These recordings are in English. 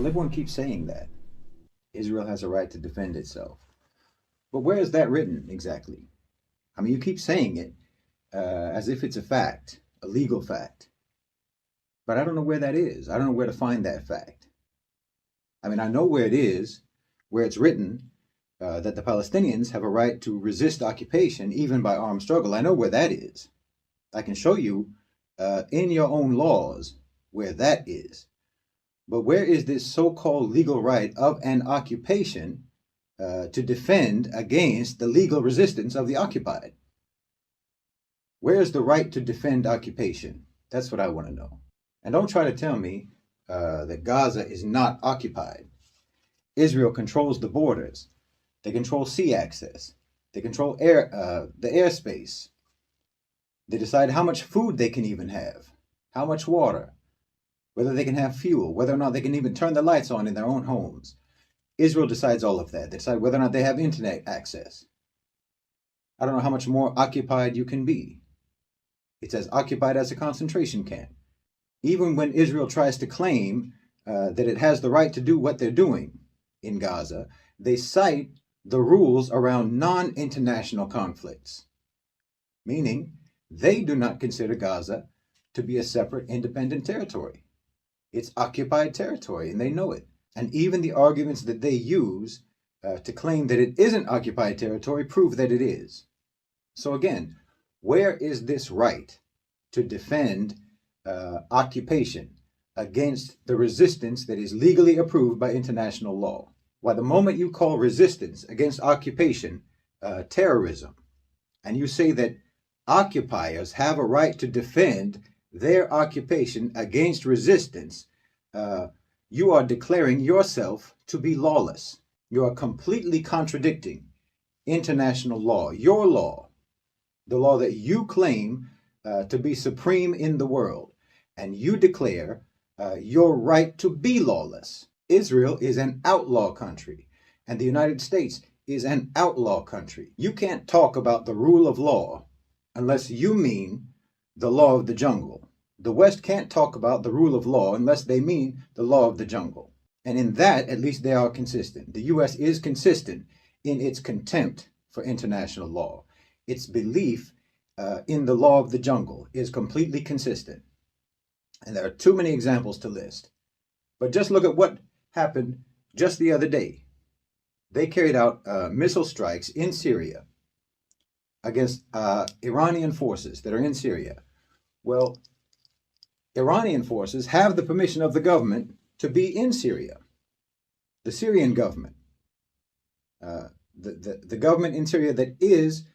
Well, everyone keeps saying that Israel has a right to defend itself. But where is that written exactly? I mean, you keep saying it as if it's a fact, a legal fact. But I don't know where that is. I don't know where to find that fact. I mean, I know where it is, where it's written that the Palestinians have a right to resist occupation, even by armed struggle. I know where that is. I can show you in your own laws where that is. But where is this so-called legal right of an occupation to defend against the legal resistance of the occupied? Where is the right to defend occupation? That's what I want to know. And don't try to tell me that Gaza is not occupied. Israel controls the borders. They control sea access. They control the airspace. They decide how much food they can even have, how much water, whether they can have fuel, whether or not they can even turn the lights on in their own homes. Israel decides all of that. They decide whether or not they have internet access. I don't know how much more occupied you can be. It's as occupied as a concentration camp. Even when Israel tries to claim that it has the right to do what they're doing in Gaza, they cite the rules around non-international conflicts, meaning they do not consider Gaza to be a separate independent territory. It's occupied territory, and they know it. And even the arguments that they use to claim that it isn't occupied territory prove that it is. So again, where is this right to defend occupation against the resistance that is legally approved by international law? Why, the moment you call resistance against occupation terrorism, and you say that occupiers have a right to defend their occupation against resistance, you are declaring yourself to be lawless. You are completely contradicting international law, your law, the law that you claim to be supreme in the world, and you declare your right to be lawless. Israel is an outlaw country, and the United States is an outlaw country. You can't talk about the rule of law unless you mean the law of the jungle. The West can't talk about the rule of law unless they mean the law of the jungle. And in that, at least they are consistent. The U.S. is consistent in its contempt for international law. Its belief in the law of the jungle is completely consistent. And there are too many examples to list. But just look at what happened just the other day. They carried out missile strikes in Syria against Iranian forces that are in Syria. Well, Iranian forces have the permission of the government to be in Syria. The Syrian government, the government in Syria that is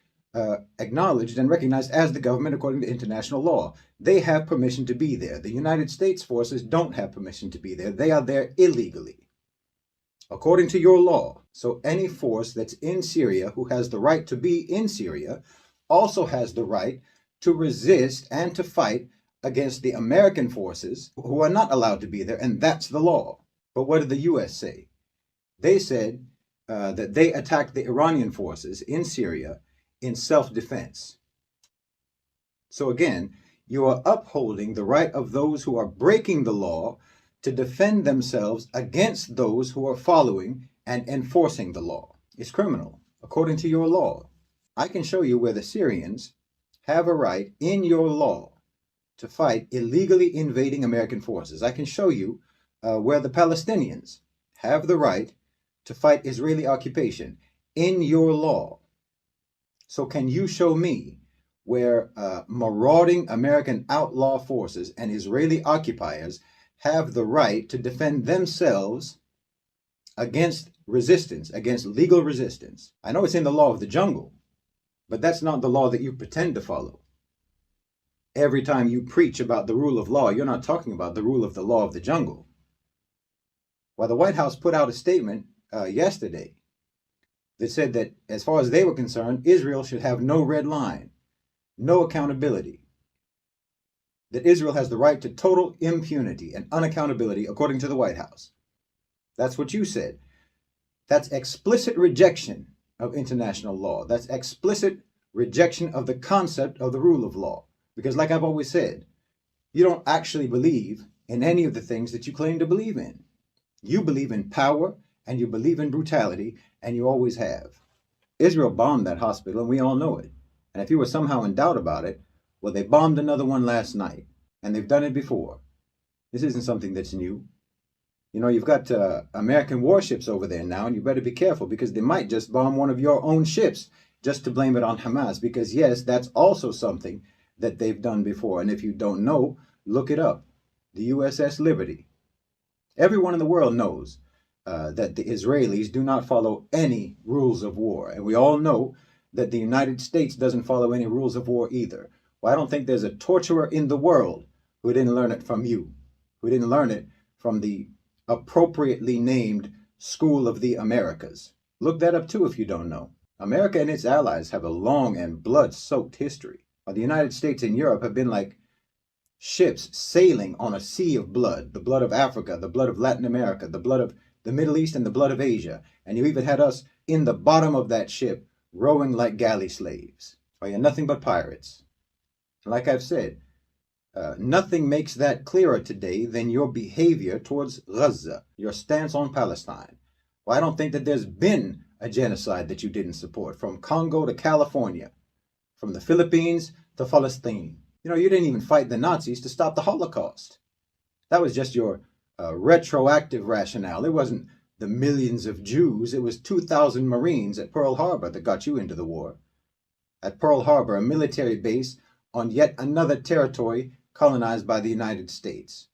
acknowledged and recognized as the government according to international law. They have permission to be there. The United States forces don't have permission to be there. They are there illegally, according to your law. So any force that's in Syria who has the right to be in Syria also has the right to resist and to fight against the American forces who are not allowed to be there, and that's the law. But what did the U.S. say? They said that they attacked the Iranian forces in Syria in self-defense. So again, you are upholding the right of those who are breaking the law to defend themselves against those who are following and enforcing the law. It's criminal, according to your law. I can show you where the Syrians have a right in your law to fight illegally invading American forces. I can show you where the Palestinians have the right to fight Israeli occupation in your law. So can you show me where marauding American outlaw forces and Israeli occupiers have the right to defend themselves against resistance, against legal resistance? I know it's in the law of the jungle, but that's not the law that you pretend to follow. Every time you preach about the rule of law, you're not talking about the rule of the law of the jungle. Well, the White House put out a statement yesterday that said that as far as they were concerned, Israel should have no red line, no accountability. That Israel has the right to total impunity and unaccountability, according to the White House. That's what you said. That's explicit rejection of international law. That's explicit rejection of the concept of the rule of law. Because like I've always said, you don't actually believe in any of the things that you claim to believe in. You believe in power and you believe in brutality, and you always have. Israel bombed that hospital, and we all know it. And if you were somehow in doubt about it, well, they bombed another one last night, and they've done it before. This isn't something that's new. You know, you've got American warships over there now, and you better be careful because they might just bomb one of your own ships just to blame it on Hamas. Because, yes, that's also something that they've done before. And if you don't know, look it up. The USS Liberty. Everyone in the world knows that the Israelis do not follow any rules of war. And we all know that the United States doesn't follow any rules of war either. Well, I don't think there's a torturer in the world who didn't learn it from you, who didn't learn it from the appropriately named School of the Americas. Look that up too if you don't know. America and its allies have a long and blood-soaked history. While the United States and Europe have been like ships sailing on a sea of blood, the blood of Africa, the blood of Latin America, the blood of the Middle East, and the blood of Asia. And you even had us in the bottom of that ship rowing like galley slaves. Well, you're nothing but pirates. Like I've said, nothing makes that clearer today than your behavior towards Gaza, your stance on Palestine. Well, I don't think that there's been a genocide that you didn't support, from Congo to California, from the Philippines to Palestine. You know, you didn't even fight the Nazis to stop the Holocaust. That was just your retroactive rationale. It wasn't the millions of Jews. It was 2,000 Marines at Pearl Harbor that got you into the war. At Pearl Harbor, a military base on yet another territory colonized by the United States.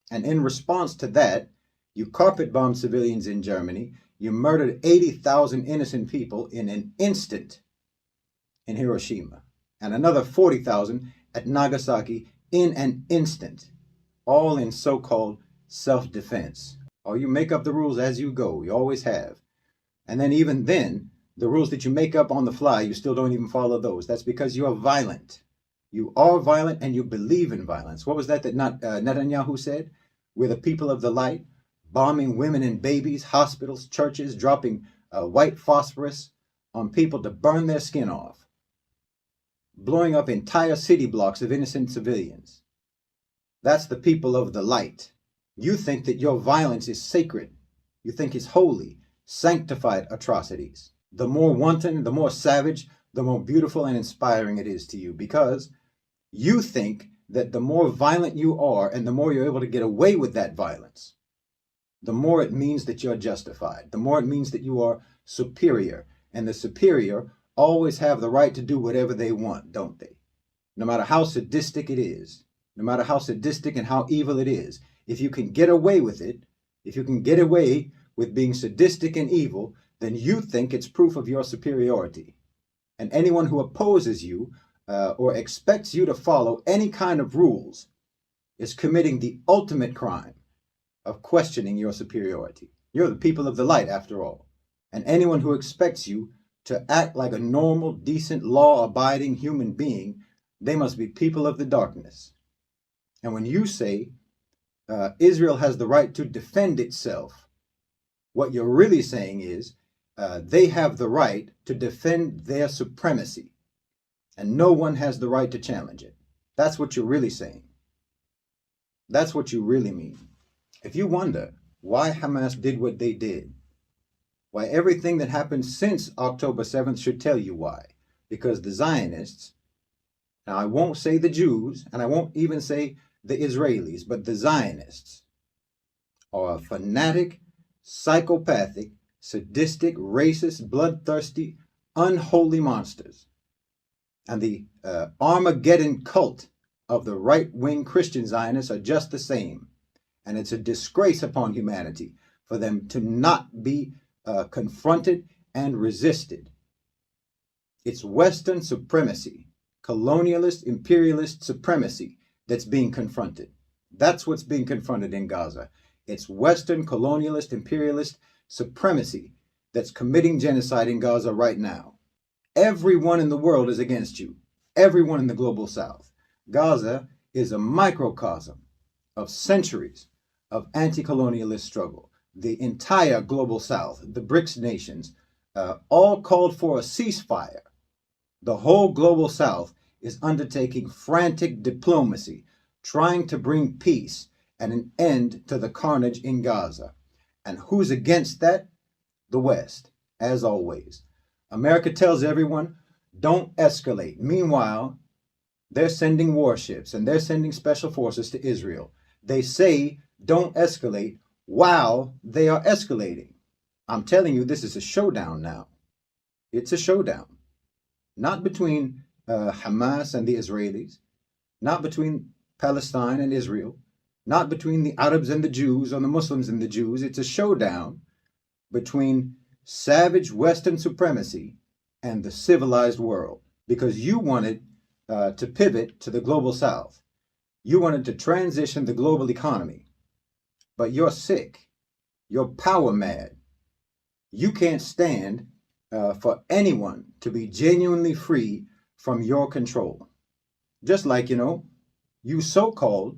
And in response to that, you carpet bombed civilians in Germany. You murdered 80,000 innocent people in an instant in Hiroshima, and another 40,000 at Nagasaki in an instant, all in so-called self-defense. Oh, you make up the rules as you go. You always have. And then even then, the rules that you make up on the fly, you still don't even follow those. That's because you are violent. You are violent and you believe in violence. What was that Netanyahu said? We're the people of the light, bombing women and babies, hospitals, churches, dropping white phosphorus on people to burn their skin off, blowing up entire city blocks of innocent civilians. That's the people of the light. You think that your violence is sacred. You think it's holy, sanctified atrocities. The more wanton, the more savage, the more beautiful and inspiring it is to you, because you think that the more violent you are and the more you're able to get away with that violence, the more it means that you're justified, the more it means that you are superior. And the superior always have the right to do whatever they want, don't they? No matter how sadistic it is, no matter how sadistic and how evil it is, if you can get away with it, if you can get away with being sadistic and evil, then you think it's proof of your superiority. And anyone who opposes you or expects you to follow any kind of rules is committing the ultimate crime of questioning your superiority. You're the people of the light, after all. And anyone who expects you to act like a normal, decent, law-abiding human being, they must be people of the darkness. And when you say Israel has the right to defend itself, what you're really saying is they have the right to defend their supremacy, and no one has the right to challenge it. That's what you're really saying. That's what you really mean. If you wonder why Hamas did what they did, why everything that happened since October 7th should tell you why. Because the Zionists, now I won't say the Jews, and I won't even say the Israelis, but the Zionists are fanatic, psychopathic, sadistic, racist, bloodthirsty, unholy monsters. And the Armageddon cult of the right-wing Christian Zionists are just the same. And it's a disgrace upon humanity for them to not be confronted and resisted. It's Western supremacy, colonialist, imperialist supremacy that's being confronted. That's what's being confronted in Gaza. It's Western colonialist, imperialist supremacy that's committing genocide in Gaza right now. Everyone in the world is against you. Everyone in the global south. Gaza is a microcosm of centuries of anti-colonialist struggle. The entire global south, the BRICS nations, all called for a ceasefire. The whole global south is undertaking frantic diplomacy, trying to bring peace and an end to the carnage in Gaza. And who's against that? The West, as always. America tells everyone, don't escalate. Meanwhile, they're sending warships and they're sending special forces to Israel. They say, don't escalate, while they are escalating. I'm telling you, this is a showdown now. It's a showdown. Not between Hamas and the Israelis, not between Palestine and Israel, not between the Arabs and the Jews or the Muslims and the Jews. It's a showdown between savage Western supremacy and the civilized world, because you wanted to pivot to the global South. You wanted to transition the global economy, but you're sick. You're power mad. You can't stand for anyone to be genuinely free from your control. Just like, you so-called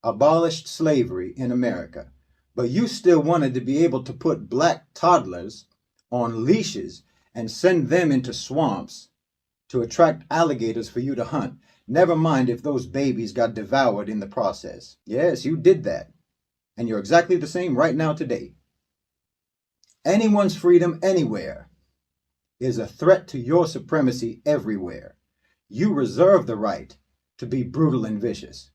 abolished slavery in America, but you still wanted to be able to put black toddlers on leashes and send them into swamps to attract alligators for you to hunt. Never mind if those babies got devoured in the process. Yes, you did that. And you're exactly the same right now today. Anyone's freedom anywhere is a threat to your supremacy everywhere. You reserve the right to be brutal and vicious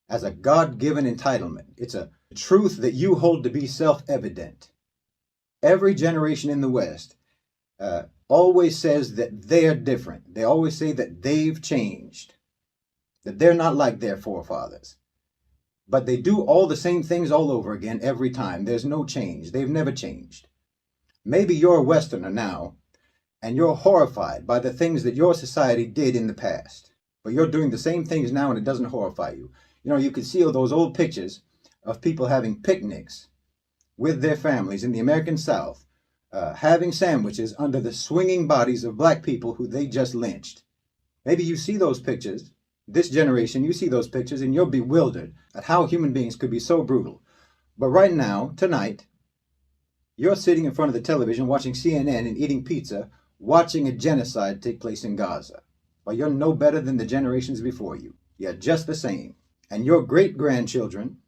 as a God-given entitlement. It's a truth that you hold to be self-evident. Every generation in the West always says that they're different. They always say that they've changed, that they're not like their forefathers. But they do all the same things all over again every time. There's no change. They've never changed. Maybe you're a Westerner now, and you're horrified by the things that your society did in the past. But you're doing the same things now and it doesn't horrify you. You can see all those old pictures of people having picnics with their families in the American South, having sandwiches under the swinging bodies of black people who they just lynched. Maybe you see those pictures, this generation, you see those pictures and you're bewildered at how human beings could be so brutal. But right now, tonight, you're sitting in front of the television watching CNN and eating pizza, watching a genocide take place in Gaza. Well, you're no better than the generations before you. You're just the same. And your great-grandchildren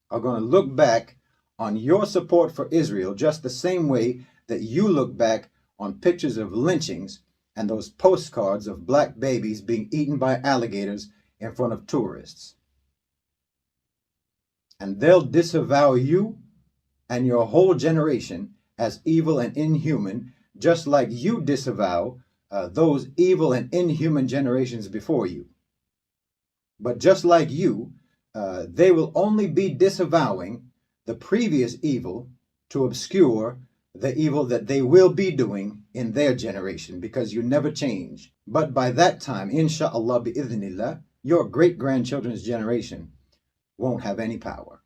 are going to look back on your support for Israel just the same way that you look back on pictures of lynchings and those postcards of black babies being eaten by alligators in front of tourists. And they'll disavow you and your whole generation as evil and inhuman, just like you disavow those evil and inhuman generations before you. But just like you, they will only be disavowing the previous evil to obscure the evil that they will be doing in their generation, because you never change. But by that time, inshallah bi'idhnillah, your great-grandchildren's generation won't have any power.